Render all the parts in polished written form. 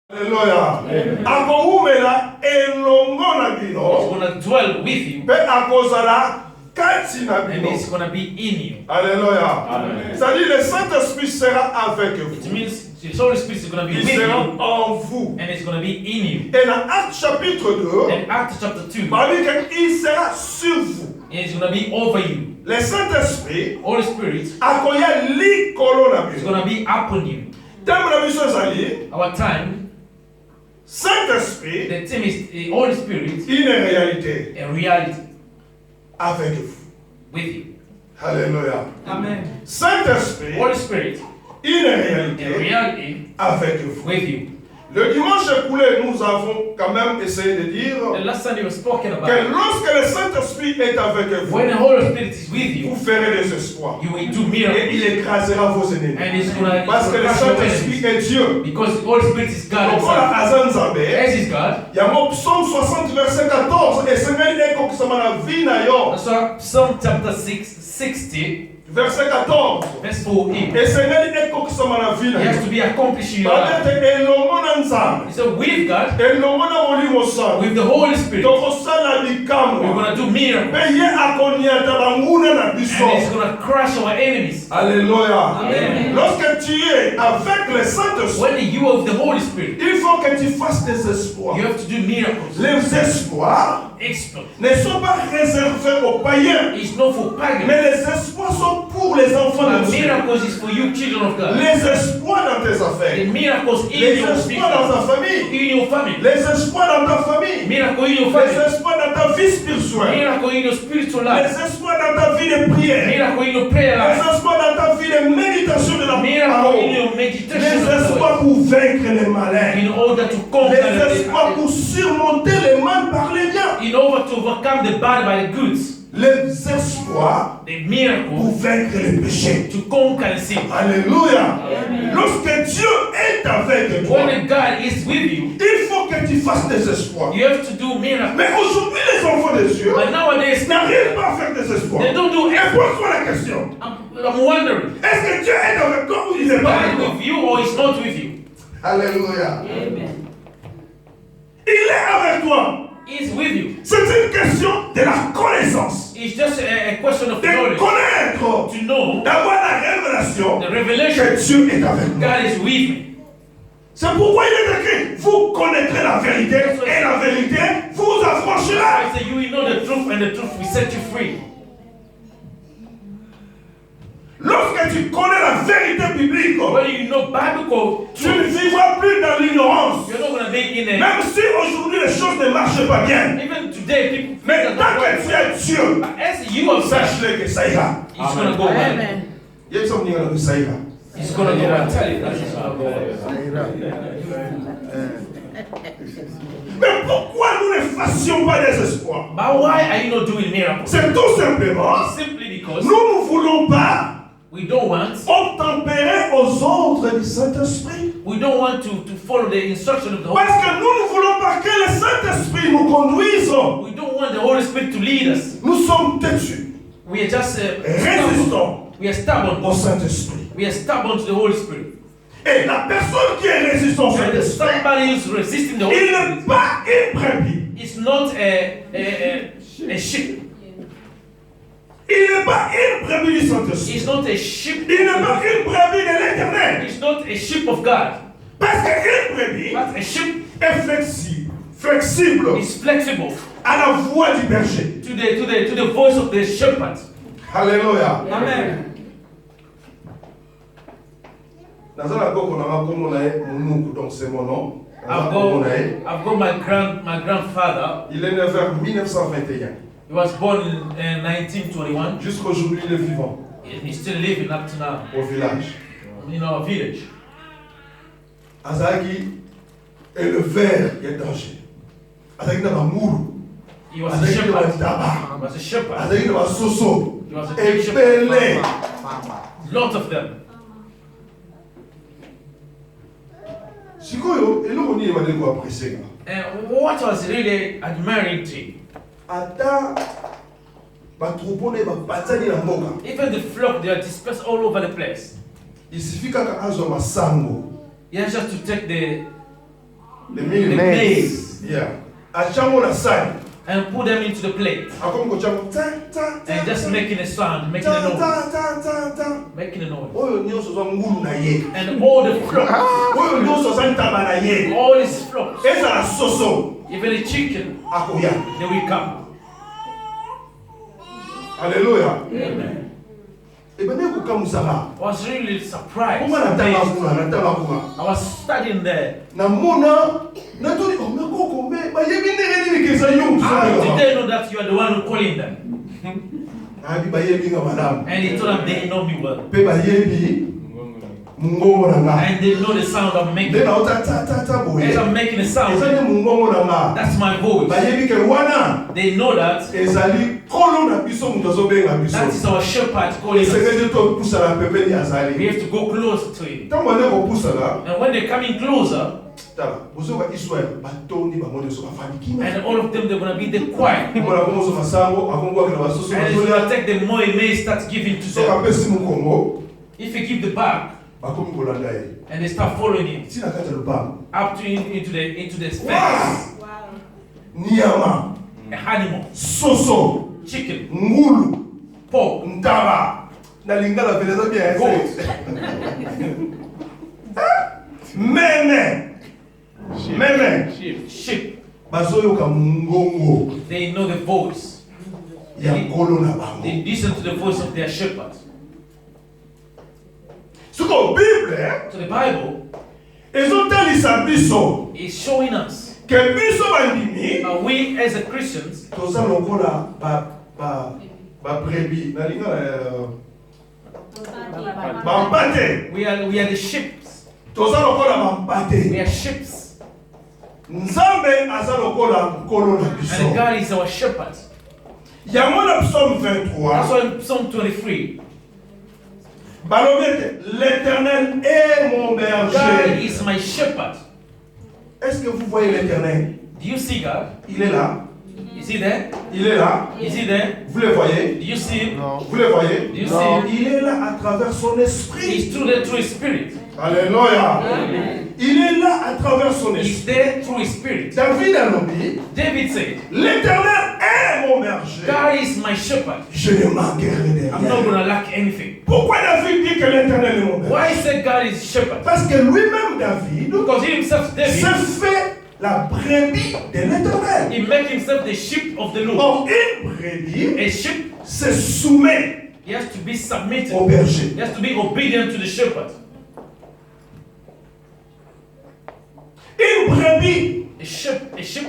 Alléluia. Akoumela elongo na It's bino. going to dwell with you. Pe akozala kati na And bino. it's going to be in you. Alléluia. C'est-à-dire le Saint-Esprit sera avec It vous. means the Holy Spirit is going to be Il with sera you. en vous. And it's going to be in you. Et dans Actes chapitre 2, And Acts chapter 2, il dit qu'il sera sur vous. it's going to be over you. Le Saint-Esprit Holy Spirit akoya likolo na is bino. going to be upon you. Temple na biso ezali Our time, Saint-Esprit, the theme is the Holy Spirit, une réalité a reality avec vous. with you. Alléluia. Amen. Saint-Esprit, Holy Spirit, une a réalité reality avec vous. with you. Le dimanche écoulé, nous avons quand même essayé de dire The last time you were spoken que about, lorsque le Saint-Esprit est avec vous, when the Holy Spirit is with vous you, ferez des exploits. you will do Et miracles. il écrasera vos ennemis. And it's going to Parce que le crush your Saint-Esprit enemies. est Dieu. Because the Holy Spirit is God Donc, voilà, himself. Azan Zambé, As is God. il y a mon psaume 60, verset 14, et c'est même écho qui se m'a la vie na yo. That's why Psalm chapter 60, Verset 14. verse 14. Et c'est même écho qui se m'a la vie It na has yo. to be accomplished in your life. Peut-être elongo na nzambe. He said, with God, Elongo na molimo sana. with the Holy Spirit, Tokosala we're likamwa. going to do miracles. Pe ye akoniata banguna na And it's biso. going to crush our enemies. Alléluia. Amen. Lorsque tu es avec le Saint-Esprit, When you are with the Holy Spirit, il faut que tu fasses des exploits. you have to do miracles. Les exploits Exploit. ne sont pas réservés aux païens, It's not for pagans. mais les exploits sont pour les enfants de But Dieu. miracles is for you, children of God. Les exploits dans tes The affaires, miracles in les your exploits dans business, ta famille, in your family, les exploits dans ta famille, miracle in your les family, exploits dans ta vie spirituelle, miracle in your spiritual life, les exploits dans ta vie de prière, miracle in your prayer les life, exploits dans ta vie de méditation de la miracle in parole, your les meditation of exploits God, pour vaincre les malins, in order to conquer les exploits the, pour surmonter les mal par les biens, in order to overcome the bad by the goods, les exploits the pour miracle vaincre les péchés. to conquer the sin. Alléluia. Lorsque Dieu est avec toi, When God is with you, il faut que tu fasses des exploits. you have to do miracles. Mais aujourd'hui, les enfants de Dieu But nowadays, n'arrivent pas à faire des exploits. they don't do Et it. pose-toi la question. I'm wondering, Est-ce que Dieu est avec toi ou il n'est pas avec God toi? with you or is not with you? Alléluia. Il est avec toi. He's with you. C'est une question de la connaissance. It's just a question of De knowledge. connaître. To know D'avoir la révélation the revelation que Dieu est avec nous. God is with me. C'est pourquoi il est écrit, vous connaîtrez la vérité et la vérité vous affranchira. I say you will know the truth and the truth will set you free. Lorsque tu connais la vérité biblique, When you know Bible tu ne truth, vivras plus dans l'ignorance. you're not going to be in a... Même si aujourd'hui les choses ne marchent pas bien. Even today, people Mais think tant que tu that es Dieu, as you are such, sache-le que ça ira. it's going to go well. Il y a des gens qui ça ira. It's going to go well. Tell you that it's going to go well. Mais pourquoi nous ne fassions pas des espoirs? But why are you not doing miracles? C'est tout simplement, Simply because nous ne voulons pas we don't want obtempérer aux ordres du Saint-Esprit. to follow the instruction of the Holy Parce Spirit. que nous ne voulons pas que le Saint-Esprit nous conduise. We don't want the Holy Spirit to lead us. Nous sommes têtus, We are just résistants we are stubborn. au Saint-Esprit. We are stubborn to the Holy Spirit. Et la personne qui est résistante au And Saint-Esprit, somebody who's resisting the Holy il Spirit n'est pas une brebis. is not a sheep. Il n'est pas une brebis du Saint-Esprit. It's not a sheep. Il n'est pas une brebis de l'Éternel. It's not a sheep of God. Parce qu'une brebis But a sheep est flexible is flexible à la voix du berger. to the voice of the shepherd. Alléluia. Amen. Donc c'est mon nom. I've got my grandfather. Il est né vers 1921. He was born in 1921. Jusqu'aujourd'hui, il est vivant And he's still living up to now au village. in our village. Azaki est le ver, il est danger. Azaki n'a pas mouru. He was a Azaki n'a shepherd. pas tabac. He was a shepherd. Azaki n'a pas soso. He was a Et big shepherd. belé. Lot of them. Sikoyo, eloko nini badeko apprécier. And what was really admiring to him, Ata batroupeau ne bapanzani na mboka. even the flock, they are dispersed all over the place. Il suffit kaka azwa masango. He has just to take the the maize. maize, Yeah. Achango la sali. and put them into the plate. Akomi kochango. And just making a sound, making a noise. Making a noise. Oyo nyonso zwa ngulu na ye. And all the flocks, Oyo nyonso zwa ntaba na ye. all these flocks, Eza la soso. even the chicken, Akoya. they will come. Alléluia. Amen. Ebene kukamusaka. I was really surprised. Kuma natanga amazed. kuna, natanga kuna. I was studying there. Namona natuli omekoko me bayebi ndenge nini kesa yo. How did they know that you are the one who calling them? Abi bayebi nga madam. And he told them they know me well. Pe bayebi mungongo na nga. And they know the sound I'm making. Then auta ta boye. As I'm making a sound, Ezali mungongo na nga. that's my voice. Bayebi ke wana They know that ezali kolo na biso muto azobenga biso. that is our shepherd calling us. Esengeli to pusala pembeni We azali. have to go close to him. Ntango ane kopusala And when they're coming closer, tala bozoka Israel batondi bango nyonso bafandi kina. and all of them, they're going to be there quiet. Mwana kongo masango akongo akina basoso And he's going bazolia. to take the more he may start giving to Soka them. pesi mukongo If you give the bag, bakomi kolanda ye. and they start following him Tina kati ya lupango. up to into the fence, Wow! Nyama, an animal, soso, chicken, ngulu, pork, ntaba. Na lingala vile za bien. goat, Meme. Meme. sheep. Bazoyoka mungongo They know the voice. ya nkolo na bango. They listen to the voice of their shepherd. Suko Bible So the Bible ezotalisa biso is showing us ke biso bandimi that we as a Christians, toza lokola ba brebis na lingala bampate. we are the sheep. Toza lokola bampate. We are sheep. Nzambe aza lokola nkolo na And biso. God is our shepherd. Yango na Psaume That's 23 why in Psalm 23, balobete l'Éternel est mon God berger. is my shepherd. Est-ce que vous voyez l'Éternel? Do you see God? Il est là. Is he there? Il est là. Is he there? Vous le voyez? Do you see him? Vous le voyez? Do you Non. see him? Il est là à travers son esprit. He's through there through his spirit. Alléluia. Il est là à travers son He's esprit. there through his spirit. David a dit, David said, l'Éternel est mon berger. God is my shepherd. Je ne manquerai de I'm not rien. going to lack anything. Pourquoi David dit que l'Éternel est mon berger? Why he said God is shepherd? Parce que lui-même, David, Because he himself, David, s'est fait la brebis de l'Éternel. he made himself the sheep of the Lord. Or, une brebis A sheep, se soumet he has to be submitted. au berger. He has to be obedient to the shepherd. Une brebis A sheep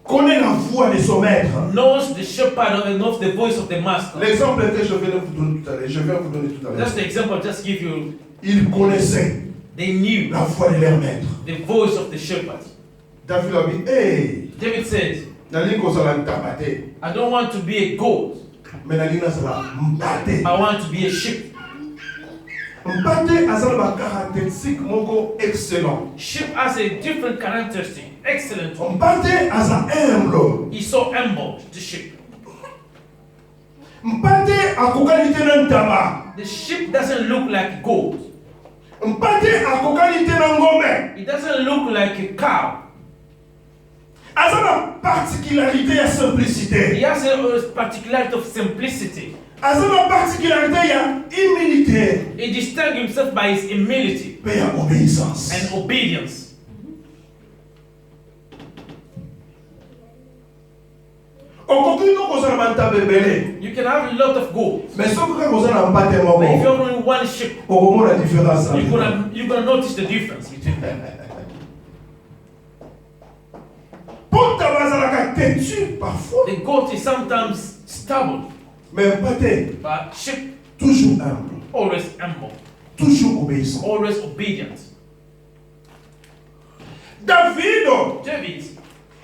connaît la voix de son maître. knows the shepherd and knows the voice of the master. L'exemple que je viens de vous donner tout à l'heure, je viens de vous donner tout à l'heure. That's the example I just give you. Ils connaissaient They knew la voix de leur maître. the voice of the shepherd. David a dit, hey, David said, nalingi kozala ntabate, I don't want to be a goat. mais nalingi nazala mpate. I want to be a sheep. Mpate azala ba caractéristique moko excellent. Sheep has a different characteristic. Excellent. Mpate aza humble. He's so humble, the sheep. Mpate akokani te na ntaba. The sheep doesn't look like goat. Mpate akokani te na ngombe. It doesn't look like a cow. Aza na particularité ya simplicité. He has a particularity of simplicity. Aza na particularité ya humilité. He distinguishes himself by his humility Pe ya obéissance. and obedience. Okoki no kozala ba ntabe ebele. You can have a lot of goats, Mais soki kaka kozala mpate but if you moko, have only one sheep, okomona différence. you're gonna notice the difference between them. Pota bazalaka têtu parfois, The goat is sometimes stubborn, mais mpate but sheep toujours humble, always humble, toujours obéissant. always obedient. David David,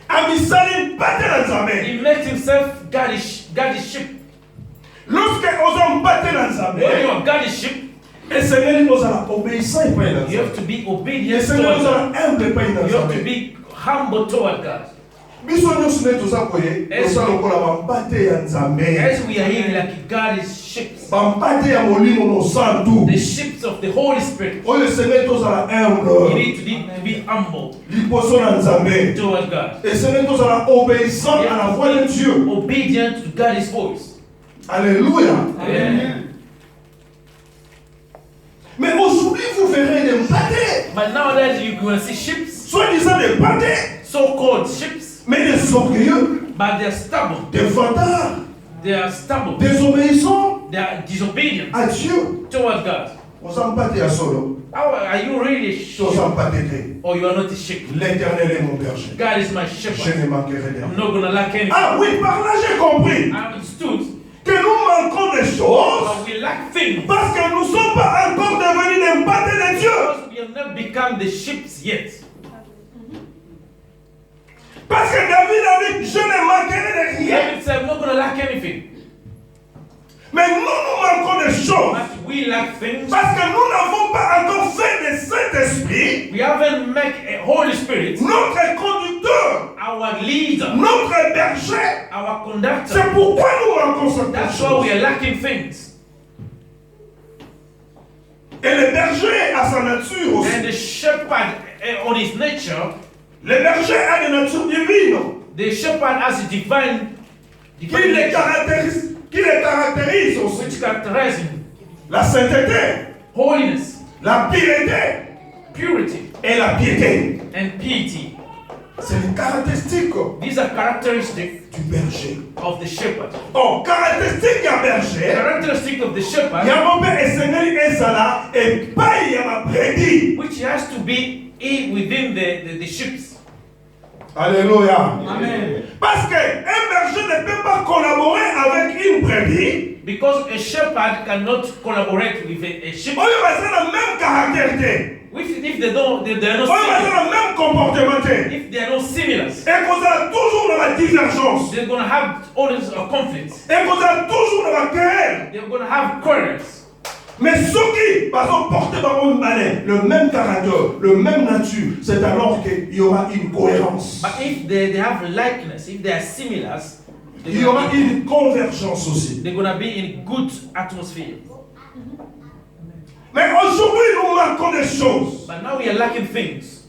amisali mpate na Nzambe. he made himself guard his sheep. Lorsque oza mpate na When you Nzambe, are guard his sheep, esengeli ozala obéissant epai na you have Nzambe. to be obedient Esengeli towards God. ozala humble epai na You have to Nzambe. be humble toward God. As we are here, like God is ships. The ships of the Holy Spirit. You need to be humble towards God. Obedient to God's voice. Alléluia. Amen. Mais aujourd'hui, vous verrez des pâtés. But nowadays you will see ships, Soi-disant des pâtés. so-called ships, Mais des orgueilleux. but they are stubborn. Des fantards. They are stubborn. Désobéissants They are disobedient à Dieu. towards God. Vous en pâtez à solo. How are you really Vous ship? en pâtez. Or you are not a ship? L'Éternel est mon berger. God is my Je shepherd. ne manquerai de I'm rien. not gonna lack anything. Ah oui, par là j'ai compris I understood. que nous manquons des choses But we lack things parce que nous ne sommes pas encore devenus des pâtés de Dieu. because we have not become the ships yet. Parce que David a dit, je ne manquerai de rien. David said, I'm not gonna lack anything. Mais nous manquons des choses. But we lack things. Parce que nous n'avons pas encore fait de Saint-Esprit We haven't met a Holy Spirit, notre conducteur, our leader, notre berger. our conductor. C'est pourquoi nous manquons cette That's why chose. we are lacking things. Et le berger a sa nature aussi. And the shepherd, on his nature, Le berger a une nature divine the shepherd has a divine qui les nature, caractérise aussi. which characterizes him. La sainteté, Holiness, la pureté purity, et la piété. and piety. C'est les caractéristiques These are characteristics du berger. of the shepherd. Oh, caractéristique du berger. Characteristic of the shepherd, Yamobe esengeli ezala epai ya brebis. which has to be within the ships. Alléluia. Amen. Parce qu'un berger ne peut pas collaborer avec une brebis. Because a shepherd cannot collaborate with a sheep Oyo baza na même caractère te. if they are not Oyo baza similar. na même comportement te. If they are not similar, Ekozala toujours dans la divergence. they're gonna have always a conflict. Ekozala toujours dans la querelle. They're gonna have quarrels. Mais ceux qui vont porter le même caractère, le même nature, c'est alors qu'il y aura une cohérence. But if they have likeness, if they are similar, Il y aura une convergence aussi. they're gonna be in good atmosphere. Mais aujourd'hui, nous manquons des choses. But now we are lacking things.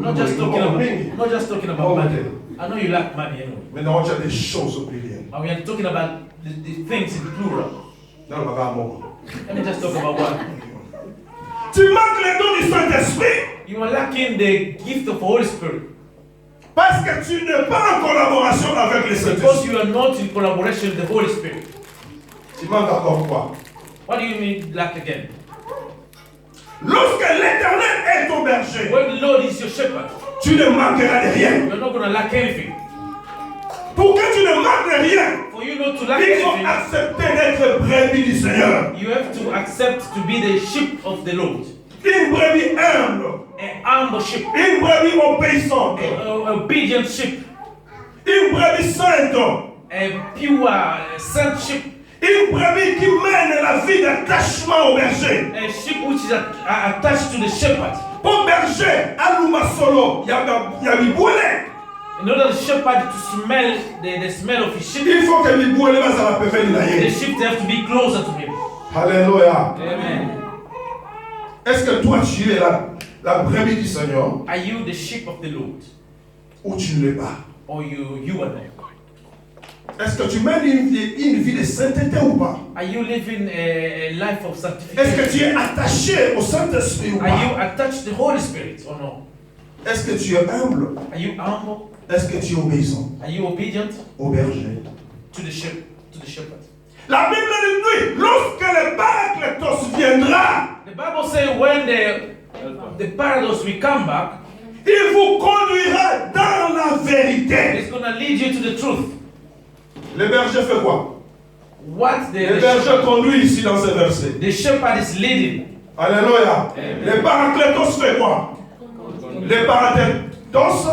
Not just talking about money. I know you lack money anyway. Mais non, il y a des choses au pluriel. But we are talking about the things in plural. Let me just talk about one. Tu manques les dons du Saint-Esprit You are lacking the gift of the Holy Spirit parce que tu n'es pas en collaboration avec le because Saint-Esprit. you are not in collaboration with the Holy Spirit. Tu manques encore quoi? What do you mean lack again? Lorsque l'Éternel est ton berger, When the Lord is your shepherd, tu ne manqueras de rien. you are not going to lack anything. Pour que tu ne manques de rien, For you not to lack il faut anything, accepter d'être brebis du Seigneur. you have to accept to be the sheep of the Lord. Une brebis humble, An humble sheep, une brebis obéissante, an obedient sheep, une brebis sainte, a pure, saint sheep, une brebis qui mène la vie d'attachement au berger. a sheep which is attached to the shepherd. Pour berger, aluma solo, ya bibouele. In order the shepherd to smell the smell of his sheep, Il faut que bibouele bazala pembeni na the ye. sheep they have to be closer to him. Alléluia. Amen. Est-ce que toi tu es la brebis du Seigneur Are you the sheep of the Lord, ou tu ne l'es pas? or you are not? Est-ce que tu mènes une vie de sainteté ou pas? Are you living a life of Est-ce que tu sanctification? es attaché au Saint-Esprit ou Are you pas? attached to the Holy Spirit or no? Est-ce que tu es humble? Are you humble? Est-ce que tu es obéissant Are you obedient au berger? to the sheep, to the shepherd? La Bible dit, lorsque le Paraclétos viendra, The Bible says when the paradox will come back, il vous conduira dans la vérité. it's going to lead you to the truth. Le berger fait quoi? What Le berger conduit ici dans ce verset. the shepherd is leading. Alléluia. Le Paraclétos fait quoi? Le Paraclétos